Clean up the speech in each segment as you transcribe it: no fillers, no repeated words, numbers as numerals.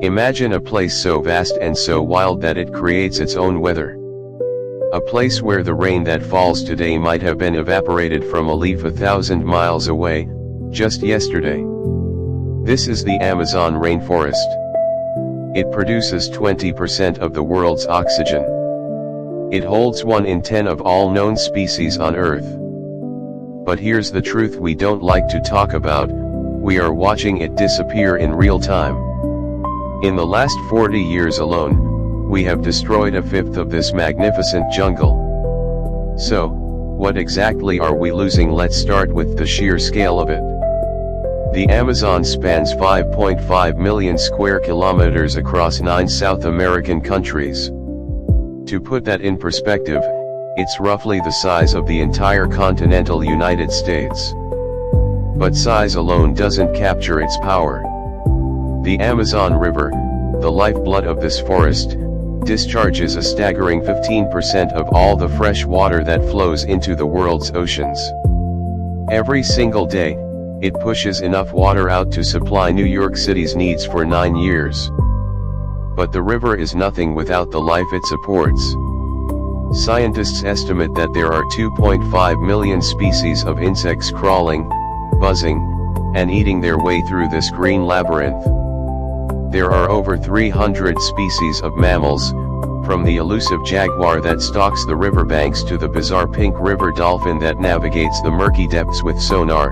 Imagine a place so vast and so wild that it creates its own weather. A place where the rain that falls today might have been evaporated from a leaf 1,000 miles away, just yesterday. This is the Amazon rainforest. It produces 20% of the world's oxygen. It holds 1 in 10 of all known species on Earth. But here's the truth we don't like to talk about: we are watching it disappear in real time. In the last 40 years alone, we have destroyed 1/5 of this magnificent jungle. So, what exactly are we losing? Let's start with the sheer scale of it. The Amazon spans 5.5 million square kilometers across 9 South American countries. To put that in perspective, it's roughly the size of the entire continental United States. But size alone doesn't capture its power. The Amazon River, the lifeblood of this forest, discharges a staggering 15% of all the fresh water that flows into the world's oceans. Every single day, it pushes enough water out to supply New York City's needs for 9 years. But the river is nothing without the life it supports. Scientists estimate that there are 2.5 million species of insects crawling, buzzing, and eating their way through this green labyrinth. There are over 300 species of mammals, from the elusive jaguar that stalks the riverbanks to the bizarre pink river dolphin that navigates the murky depths with sonar.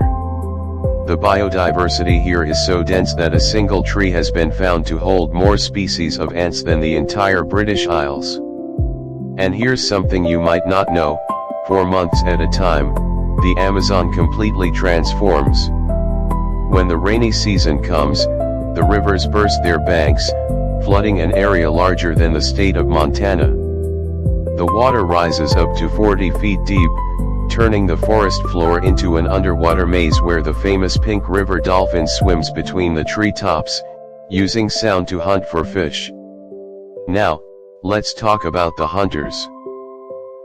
The biodiversity here is so dense that a single tree has been found to hold more species of ants than the entire British Isles. And here's something you might not know: for months at a time, the Amazon completely transforms. When the rainy season comes, the rivers burst their banks, flooding an area larger than the state of Montana. The water rises up to 40 feet deep, turning the forest floor into an underwater maze where the famous pink river dolphin swims between the treetops, using sound to hunt for fish. Now, let's talk about the hunters.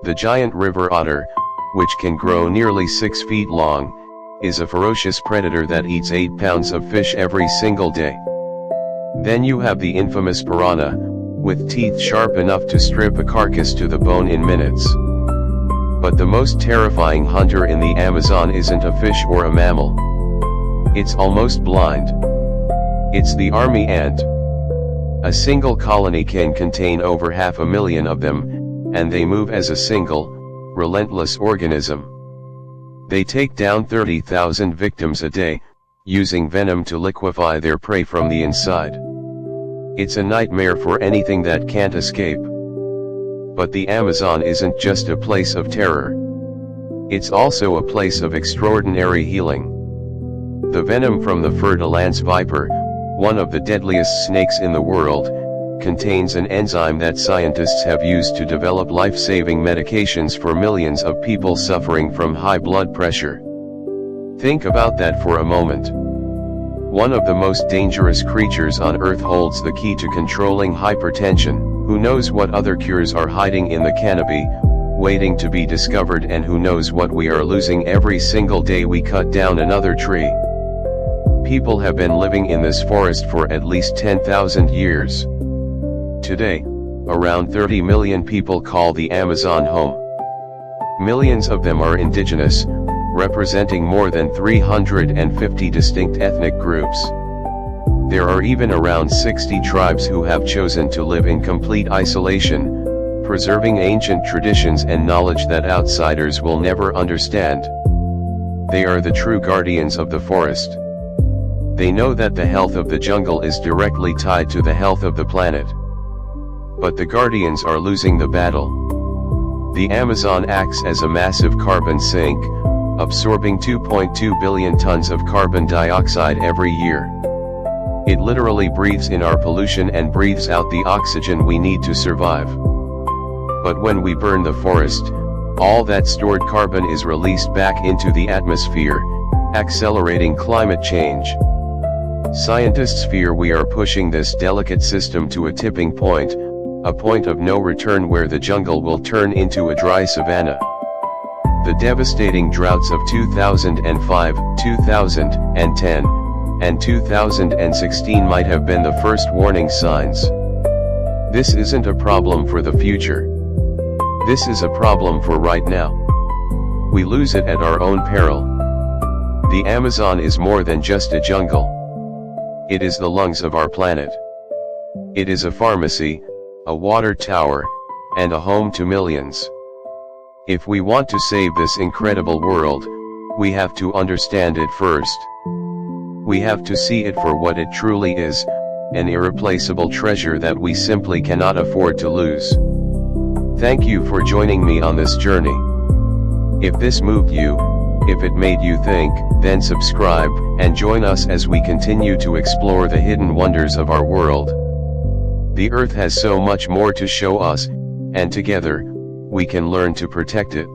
The giant river otter, which can grow nearly 6 feet long, is a ferocious predator that eats 8 pounds of fish every single day. Then you have the infamous piranha, with teeth sharp enough to strip a carcass to the bone in minutes. But the most terrifying hunter in the Amazon isn't a fish or a mammal. It's almost blind. It's the army ant. A single colony can contain over 500,000 of them, and they move as a single, relentless organism. They take down 30,000 victims a day, using venom to liquefy their prey from the inside. It's a nightmare for anything that can't escape. But the Amazon isn't just a place of terror. It's also a place of extraordinary healing. The venom from the fer-de-lance viper, one of the deadliest snakes in the world, contains an enzyme that scientists have used to develop life-saving medications for millions of people suffering from high blood pressure. Think about that for a moment. One of the most dangerous creatures on Earth holds the key to controlling hypertension. Who knows what other cures are hiding in the canopy, waiting to be discovered, and who knows what we are losing every single day we cut down another tree. People have been living in this forest for at least 10,000 years. Today, around 30 million people call the Amazon home. Millions of them are indigenous, representing more than 350 distinct ethnic groups. There are even around 60 tribes who have chosen to live in complete isolation, preserving ancient traditions and knowledge that outsiders will never understand. They are the true guardians of the forest. They know that the health of the jungle is directly tied to the health of the planet. But the guardians are losing the battle. The Amazon acts as a massive carbon sink, absorbing 2.2 billion tons of carbon dioxide every year. It literally breathes in our pollution and breathes out the oxygen we need to survive. But when we burn the forest, all that stored carbon is released back into the atmosphere, accelerating climate change. Scientists fear we are pushing this delicate system to a tipping point, a point of no return where the jungle will turn into a dry savanna. The devastating droughts of 2005, 2010, and 2016 might have been the first warning signs. This isn't a problem for the future. This is a problem for right now. We lose it at our own peril. The Amazon is more than just a jungle. It is the lungs of our planet. It is a pharmacy, a water tower, and a home to millions. If we want to save this incredible world, we have to understand it first. We have to see it for what it truly is, an irreplaceable treasure that we simply cannot afford to lose. Thank you for joining me on this journey. If this moved you, if it made you think, then subscribe, and join us as we continue to explore the hidden wonders of our world. The Earth has so much more to show us, and together, we can learn to protect it.